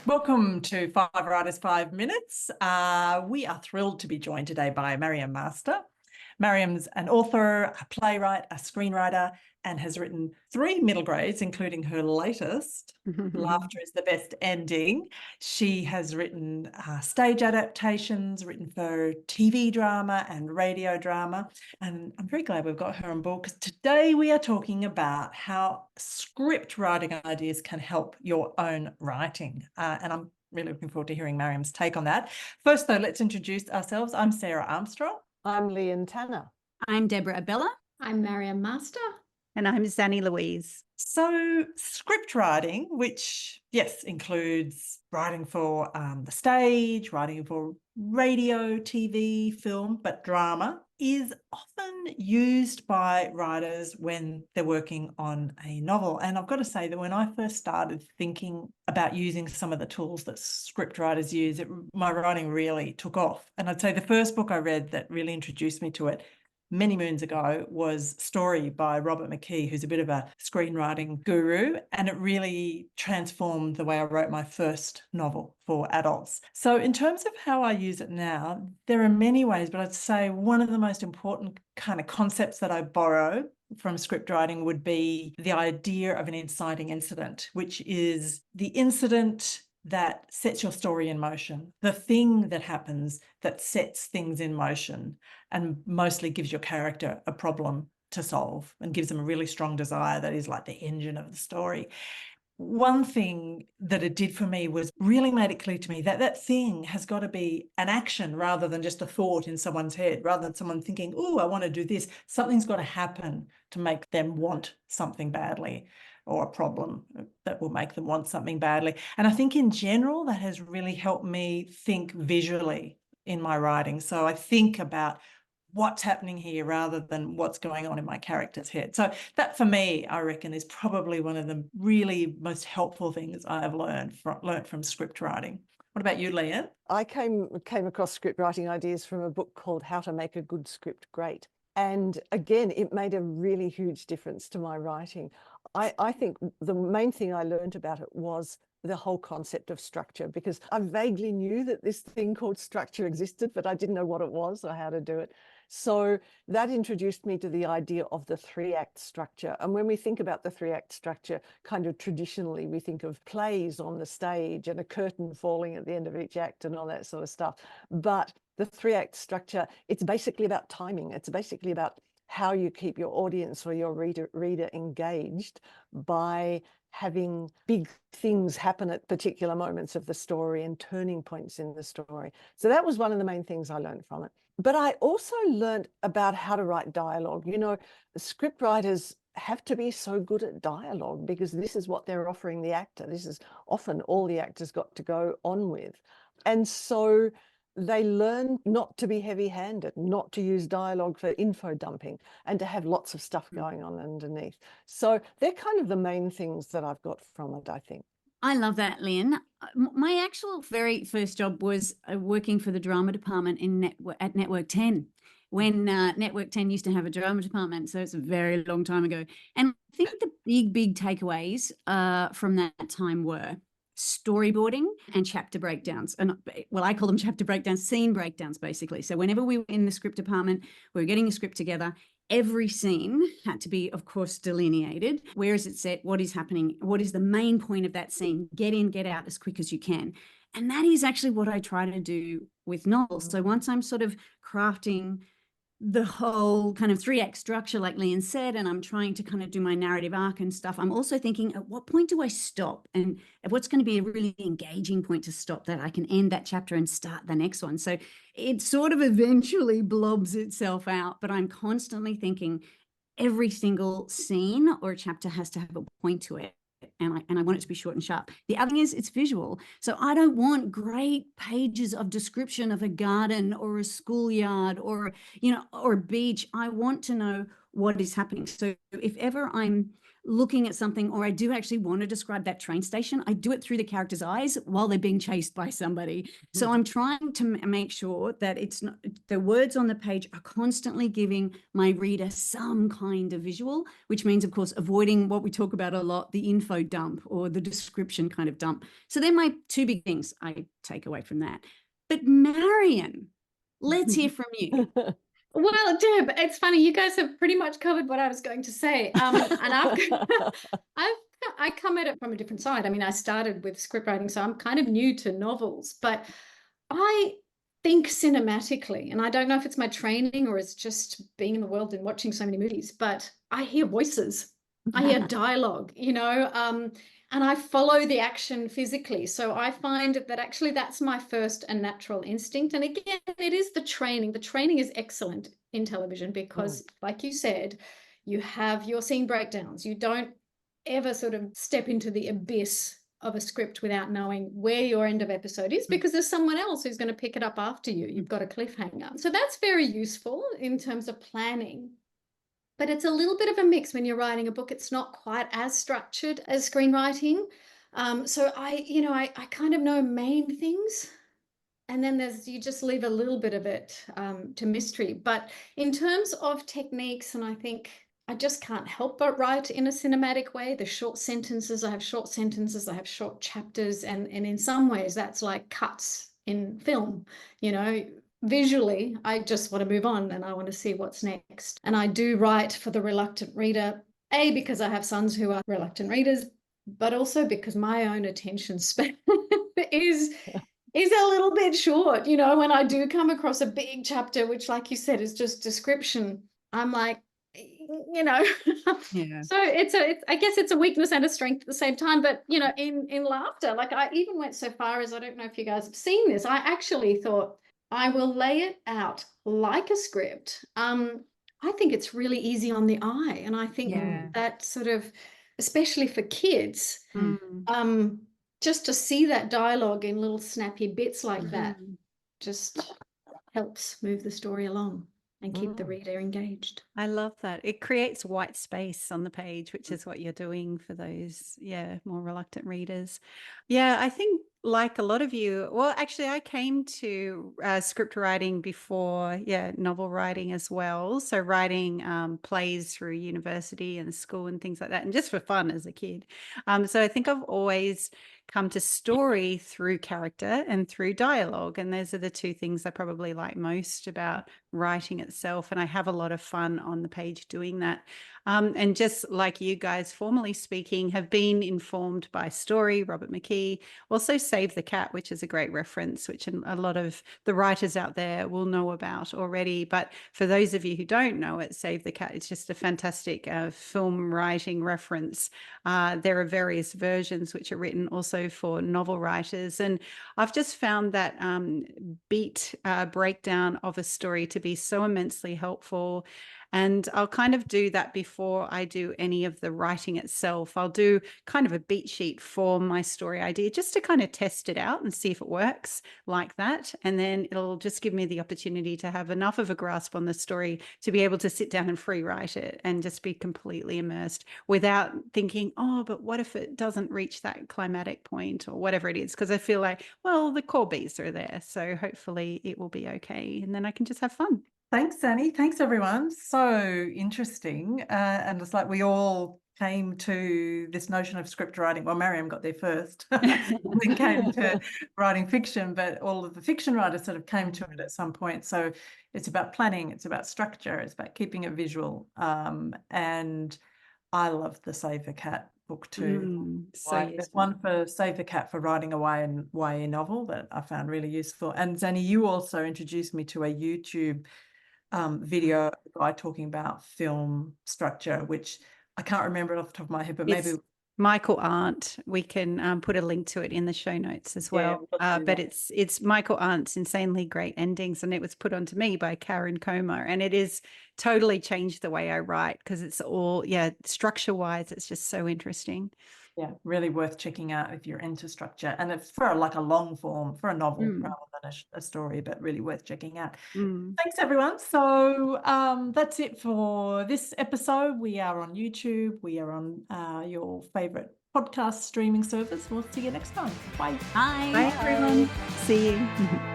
Welcome to Five Writers, 5 Minutes. We are thrilled to be joined today by Maryam Master. Maryam's an author, a playwright, a screenwriter, and has written 3 middle grades, including her latest, Laughter is the Best Ending. She has written stage adaptations, written for TV drama and radio drama. And I'm very glad we've got her on board because today we are talking about how script writing ideas can help your own writing. And I'm really looking forward to hearing Maryam's take on that. First, though, let's introduce ourselves. I'm Sarah Armstrong. I'm Lian Tanner. I'm Deborah Abela. I'm Maryam Master. And I'm Zanni Louise. So script writing, which, yes, includes writing for the stage, writing for radio, TV, film, but drama, is often used by writers when they're working on a novel. And I've got to say that when I first started thinking about using some of the tools that script writers use, my writing really took off. And I'd say the first book I read that really introduced me to it many moons ago was Story by Robert McKee, who's a bit of a screenwriting guru, and it really transformed the way I wrote my first novel for adults. So in terms of how I use it now, there are many ways, but I'd say one of the most important kind of concepts that I borrow from script writing would be the idea of an inciting incident, which is the incident that sets your story in motion, the thing that happens that sets things in motion and mostly gives your character a problem to solve and gives them a really strong desire that is like the engine of the story. One thing that it did for me was really made it clear to me that that thing has got to be an action rather than just a thought in someone's head, rather than someone thinking, oh, I want to do this. Something's got to happen to make them want something badly, or a problem that will make them want something badly. And I think in general, that has really helped me think visually in my writing. So I think about what's happening here rather than what's going on in my character's head. So that for me, I reckon, is probably one of the really most helpful things I have learned from script writing. What about you, Lian? I came across script writing ideas from a book called How to Make a Good Script Great. And again, it made a really huge difference to my writing. I think the main thing I learned about it was the whole concept of structure, because I vaguely knew that this thing called structure existed, but I didn't know what it was or how to do it. So that introduced me to the idea of the 3-act structure. And when we think about the 3-act structure, kind of traditionally, we think of plays on the stage and a curtain falling at the end of each act and all that sort of stuff. But the 3-act structure, it's basically about timing. It's basically about how you keep your audience or your reader engaged by having big things happen at particular moments of the story and turning points in the story. So that was one of the main things I learned from it. But I also learned about how to write dialogue. You know, script writers have to be so good at dialogue because this is what they're offering the actor. This is often all the actors got to go on with. And so they learn not to be heavy-handed, not to use dialogue for info dumping, and to have lots of stuff going on underneath. So they're kind of the main things that I've got from it, I think. I love that, Lian. My actual very first job was working for the drama department at Network 10, when Network 10 used to have a drama department. So it's a very long time ago. And I think the big takeaways from that time were storyboarding and chapter breakdowns. And well, I call them chapter breakdowns, scene breakdowns, basically. So whenever we were in the script department, we were getting a script together, every scene had to be, of course, delineated. Where is it set? What is happening? What is the main point of that scene? Get in, get out as quick as you can. And that is actually what I try to do with novels. So once I'm sort of crafting the whole kind of 3-act structure, like Lian said, and I'm trying to kind of do my narrative arc and stuff, I'm also thinking, at what point do I stop? And what's going to be a really engaging point to stop that I can end that chapter and start the next one? So it sort of eventually blobs itself out, but I'm constantly thinking every single scene or chapter has to have a point to it. And I want it to be short and sharp. The other thing is it's visual. So I don't want great pages of description of a garden or a schoolyard or, you know, or a beach. I want to know what is happening. So if ever I'm looking at something, or I do actually want to describe that train station, I do it through the character's eyes while they're being chased by somebody. So I'm trying to make sure that it's not, the words on the page are constantly giving my reader some kind of visual, which means, of course, avoiding what we talk about a lot, the info dump or the description kind of dump. So they're my two big things I take away from that. But Marion, let's hear from you. Well, Deb, it's funny. You guys have pretty much covered what I was going to say. And I come at it from a different side. I mean, I started with script writing, so I'm kind of new to novels, but I think cinematically, and I don't know if it's my training or it's just being in the world and watching so many movies, but I hear voices, I hear dialogue, and I follow the action physically. So I find that actually that's my first and natural instinct. And again, it is the training. The training is excellent in television because, like you said, you have your scene breakdowns. You don't ever sort of step into the abyss of a script without knowing where your end of episode is, because there's someone else who's going to pick it up after you. You've got a cliffhanger. So that's very useful in terms of planning. But it's a little bit of a mix when you're writing a book. It's not quite as structured as screenwriting. So I kind of know main things, and then you just leave a little bit of it to mystery. But in terms of techniques, and I think I just can't help but write in a cinematic way. The short sentences, I have short sentences, I have short chapters, and in some ways that's like cuts in film, Visually, I just want to move on and I want to see what's next. And I do write for the reluctant reader, because I have sons who are reluctant readers, but also because my own attention span is a little bit short. When I do come across a big chapter, which, like you said, is just description, I'm like, Yeah. So I guess it's a weakness and a strength at the same time. But in laughter, like I even went so far as, I don't know if you guys have seen this, I actually thought, I will lay it out like a script. I think it's really easy on the eye. And I think that sort of, especially for kids, just to see that dialogue in little snappy bits like that just helps move the story along and keep the reader engaged. I love that. It creates white space on the page, which is what you're doing for those, more reluctant readers. Yeah, I think like a lot of you, well, actually, I came to script writing before, novel writing as well. So writing plays through university and school and things like that, and just for fun as a kid. So I think I've always come to story through character and through dialogue. And those are the two things I probably like most about writing itself. And I have a lot of fun on the page doing that. And just like you guys, formally speaking, have been informed by Story, Robert McKee, also Save the Cat, which is a great reference, which a lot of the writers out there will know about already. But for those of you who don't know it, Save the Cat, it's just a fantastic film writing reference. There are various versions which are written also for novel writers. And I've just found that beat breakdown of a story to be so immensely helpful. And I'll kind of do that before I do any of the writing itself. I'll do kind of a beat sheet for my story idea just to kind of test it out and see if it works like that. And then it'll just give me the opportunity to have enough of a grasp on the story to be able to sit down and free write it and just be completely immersed without thinking, oh, but what if it doesn't reach that climatic point or whatever it is? Because I feel like, well, the core beats are there. So hopefully it will be okay. And then I can just have fun. Thanks, Zanni. Thanks, everyone. So interesting. And it's like we all came to this notion of script writing. Well, Maryam got there first. We came to writing fiction, but all of the fiction writers sort of came to it at some point. So it's about planning, it's about structure, it's about keeping it visual. And I love the Save the Cat book too. There's one for Save the Cat for writing a YA novel that I found really useful. And Zanni, you also introduced me to a YouTube video guy talking about film structure, which I can't remember off the top of my head, but maybe Michael Arndt. We can put a link to it in the show notes as well. But it's Michael Arndt's Insanely Great Endings, and it was put onto me by Karen Comer, and it is totally changed the way I write because it's all structure wise. It's just so interesting. Yeah, really worth checking out if you're into structure, and it's for like a long form, for a novel rather than a story, but really worth checking out. Thanks everyone. So that's it for this episode. We are on YouTube. We are on your favorite podcast streaming service. We'll see you next time. Bye. Bye. Bye, everyone. See you.